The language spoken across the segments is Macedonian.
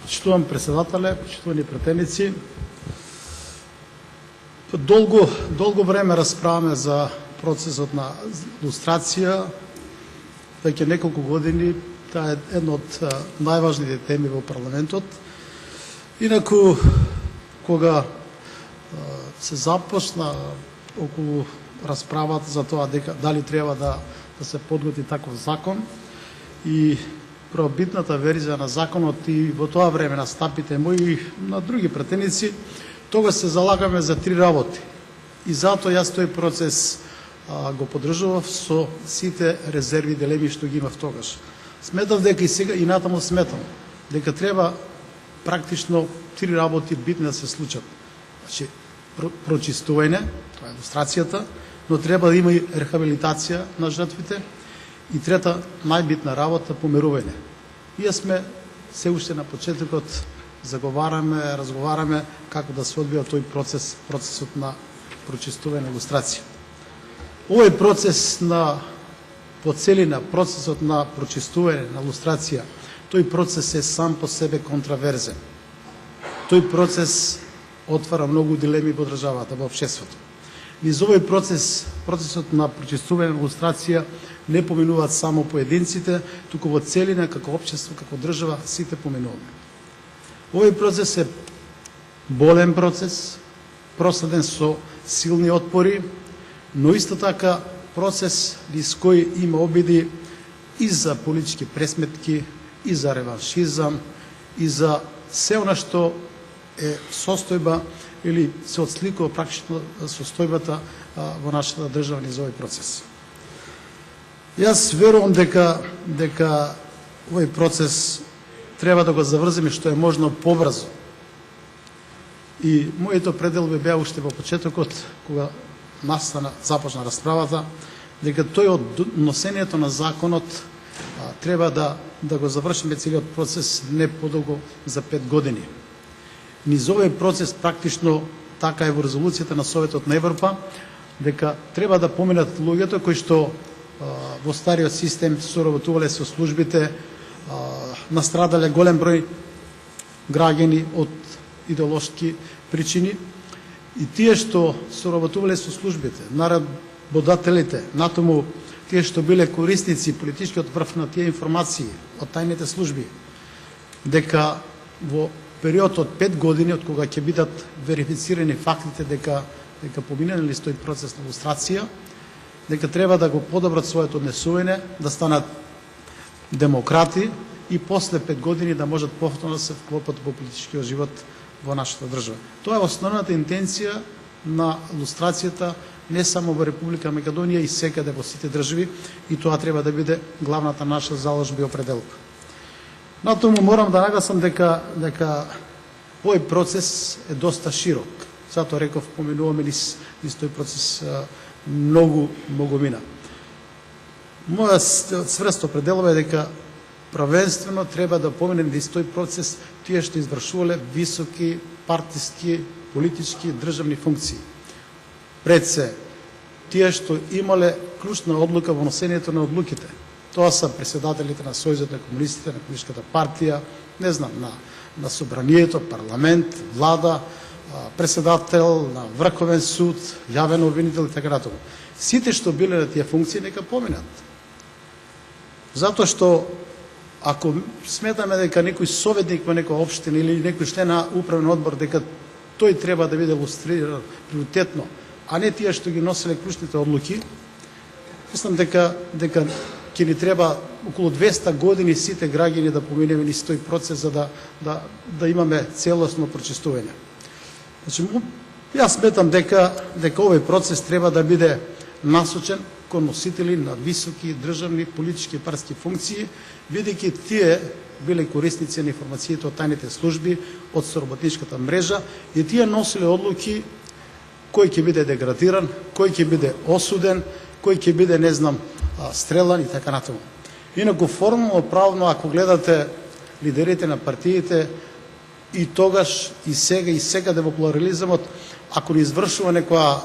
Почитувам председателе, почитувани пратеници. Долго време расправаме за процесот на лустрација. Веќе неколку години таа е една од најважните теми во парламентот. Инаку, кога се започна околу расправата за тоа дали треба да се подготви таков закон и првобитната верзија на законот и во тоа време настапите мои и на други пратеници, тогаш се залагаме за три работи. И затоа јас тој процес го поддржував со сите резерви и дилеми што ги имав тогаш. Сметав дека и сега и натаму сметам дека треба практично три работи битни да се случат. Значи, прочистување, тоа е лустрацијата, но треба да има и рехабилитација на жртвите. И трета, најбитна работа, помирување. Ние сме се уште на почетокот, разговараме како да се одвија тој процесот на прочистување, лустрација. Овој процес на поцелина, процесот на прочистување, на лустрација, тој процес е сам по себе контраверзен. Тој процес отвара многу дилеми во државата, во општеството. Низ овој процесот на прочистување, на лустрација, не поминуваат само поединците, туку во целина, како општество, како држава, сите поминуваме. Овој процес е болен процес, проследен со силни отпори, но исто така процес низ кој има обиди и за политички пресметки, и за реваншизам, и за се она што е состојба или се отсликува практично состојбата во нашата држава низ овој процес. Јас верувам дека овој процес треба да го заврзиме што е можно побрзо. И моето пределби беа уште во почетокот, кога започна расправата, дека тој од носењето на законот треба да го завршиме целиот процес не подолго за 5 години. Низ овој процес практично така е во резолуцијата на Советот на Европа, дека треба да поминат луѓето кои што во стариот систем соработувале со службите, настрадале голем број граѓани од идеолошки причини, и тие што соработувале со службите, наредбодателите, натаму тие што биле корисници, политичкиот врв на тие информации од тајните служби, дека во период од 5 години, од кога ќе бидат верифицирани фактите дека поминали тој процес на лустрација, дека треба да го подобрат своето однесување, да станат демократи и после 5 години да можат повторно да се вклопат во политичкиот живот во нашата држава. Тоа е основната интенција на лустрацијата не само во Република Македонија и секаде во сите држави, и тоа треба да биде главната наша заложба и определка. Натаму морам да нагласам дека овој процес е доста широк. Затоа реков, поминуваме низ тој процес многу мина. Моја цврст определува е дека првенствено треба да поминеме низ тој процес тие што извршувале високи партиски, политички, државни функции. Пред се, тие што имале клучна одлука во носењето на одлуките. Тоа са председателите на Сојузот на комунистите, на Комунистичката партија, не знам, на собранието, парламент, влада, председател на Врховен суд, јавен обвинител и така натаму. Сите што биле на тие функции нека поминат. Затоа што ако сметаме дека некој советник во некоја општина или некој член на управен одбор, дека тој треба да биде лустриран приоритетно, а не тие што ги носеле клучните одлуки, мислам дека ќе ни треба околу 200 години сите граѓани да поминеме низ тој процес за да имаме целосно прочистување. Значи, јас сметам дека овој процес треба да биде насочен кон носители на високи државни, политички и партиски функции, бидејќи тие биле корисници на информациите од тајните служби, од соработничката мрежа, и тие носиле одлуки кој ќе биде деградиран, кој ќе биде осуден, кој ќе биде, не знам, стрелан и така натаму. Инаку формално правно, ако гледате лидерите на партиите, и тогаш, и сега, и секаде во плурализмот, ако не извршува некоја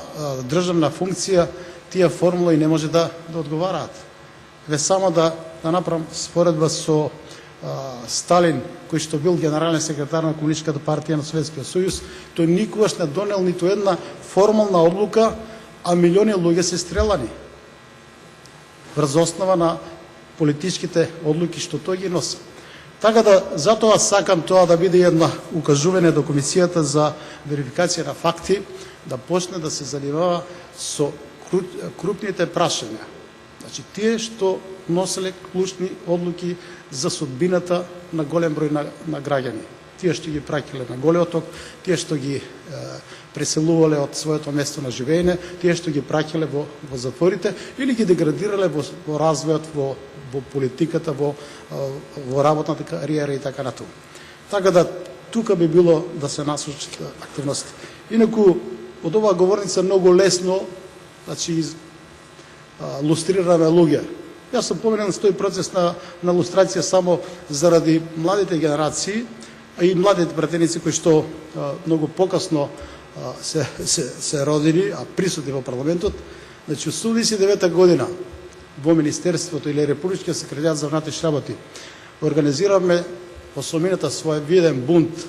државна функција, тие формула и не може да одговараат. Ве само да направам споредба со Сталин, кој што бил генерален секретар на Комунистичката партија на Советскиот сојуз, тој никогаш не донел ниту една формална одлука, а милиони луѓе се стрелани врз основа на политичките одлуки што тој ги носи. Така да, затоа сакам тоа да биде една укажување до Комисијата за верификација на факти, да почне да се занимава со крупните прашања. Значи, тие што носеле клучни одлуки за судбината на голем број на граѓани. Тие што ги праќале на Голиот оток, тие што ги преселувале од своето место на живеење, тие што ги праќале во затворите или ги деградирале во развојот, во политиката, во работната кариера и така натаму. Така да, тука би било да се насочат активности. Инаку, од оваа говорница многу лесно, значи, лустрираме луѓе. Јас сум поменен на тој процес на лустрација само заради младите генерации, а и младите пратеници кои што многу покасно се родени, а присутни во парламентот. Значи, 1989 година во Министерството или Републичкиот секретаријат за внатрешни работи организиравме осомината свој виден бунт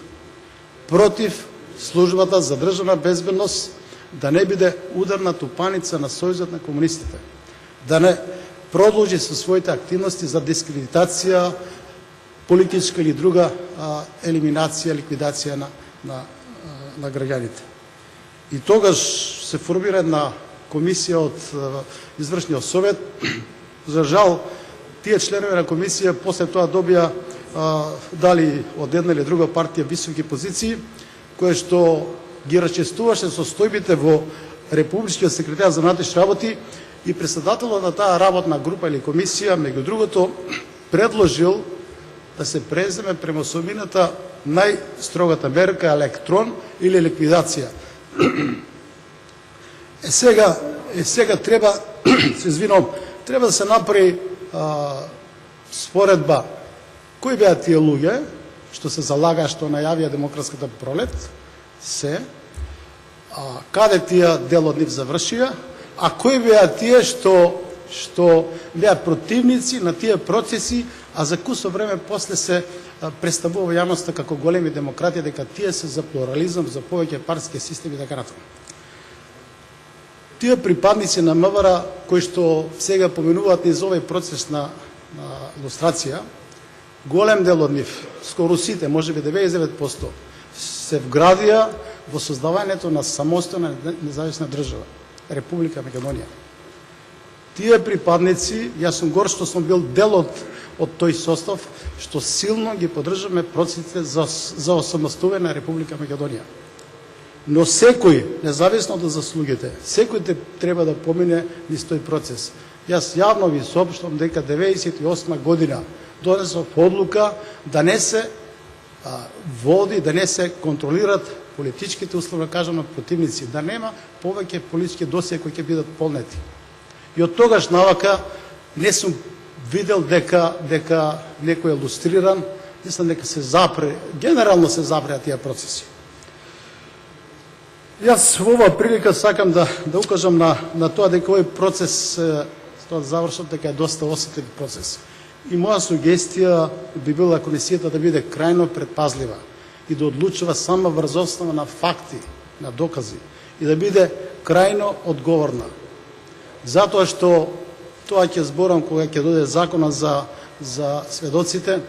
против службата за државна безбедност да не биде ударна тупаница на Сојузот на комунистите, да не продолжи со своите активности за дискредитација, политичка или друга елиминација, ликвидација на граѓаните. И тогаш се формира една комисија од извршниот совет. За жал, тие членови на комисија после тоа добија дали од една или друга партија високи позиции, кое што ги расчестуваше состојбите во Републичкиот секретар за внатрешни работи, и председателот на таа работна група или комисија, меѓу другото, предложил да се преземе премосомината најстрогата мерка електрон или ликвидација. Сега треба, се извинувам, треба да се направи споредба кои беа тие луѓе што се залагаа, што најавија демократската пролет, каде тие дел од нив завршија, а кои беа тие што беа противници на тие процеси, а за кусо време после се представува јавноста како големи демократи, дека тие се за плурализам, за повеќе партиски системи и така натаму. Тие припадници на МВР кои што сега поминуваат низ овој процес на лустрација, голем дел од нив, скоро сите, можеби 99%, се вградија во создавањето на самостојна независна држава, Република Македонија. Тие припадници, јас сум гор што сум бил дел од тој состав, што силно ги поддржаме процесите за осамостување на Република Македонија. Но секој, независно од заслугите, секој треба да помине низ тој процес. Јас јавно ви соопштувам дека 1998 година донесов одлука да не се води, да не се контролират политичките, условно кажано, противници, да нема повеќе политички досија кои ќе бидат полнети. И од тогаш навака не сум видел дека некој е лустриран, мислам дека се запре, генерално се запреа тие процеси. Јас во оваа прилика сакам да укажам на тоа дека овој процес, тоа завршот, дека е доста осетлив процес. И моја сугестија би била комисијата да биде крајно предпазлива и да одлучува само врз основа на факти, на докази, и да биде крајно одговорна. Затоа што тоа ќе зборам кога ќе дојде законот за сведоците,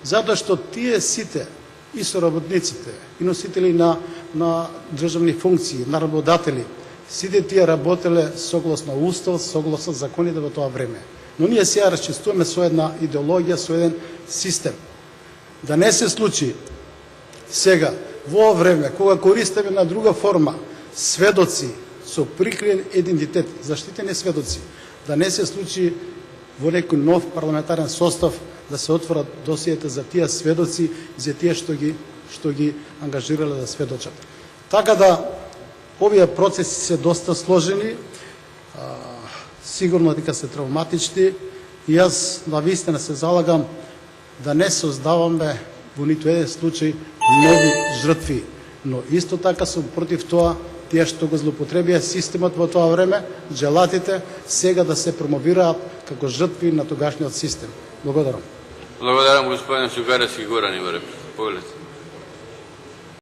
затоа што тие сите и соработниците, и носители на државни функции, на работодатели, сите тие работеле согласно устав, согласно законите во тоа време. Но ние сега расчистуваме со една идеологија, со еден систем. Да не се случи сега, во време, кога користиме на друга форма, сведоци со прикриен идентитет, заштитени сведоци, да не се случи во некој нов парламентарен состав да се отворат досијата за тие сведоци и за тие што ги ангажирале да сведочат. Така да, овие процеси се доста сложени, сигурно дека се травматични, и јас навистина се залагам да не создаваме во ниту еден случај нови жртви, но исто така сум против тоа тие што го злоупотребија системот во тоа време, джелатите, сега да се промовираат како жртви на тогашниот систем. Благодарам. Благодарам, господин Чукаревски. Goran ima repliku. Pogledajte.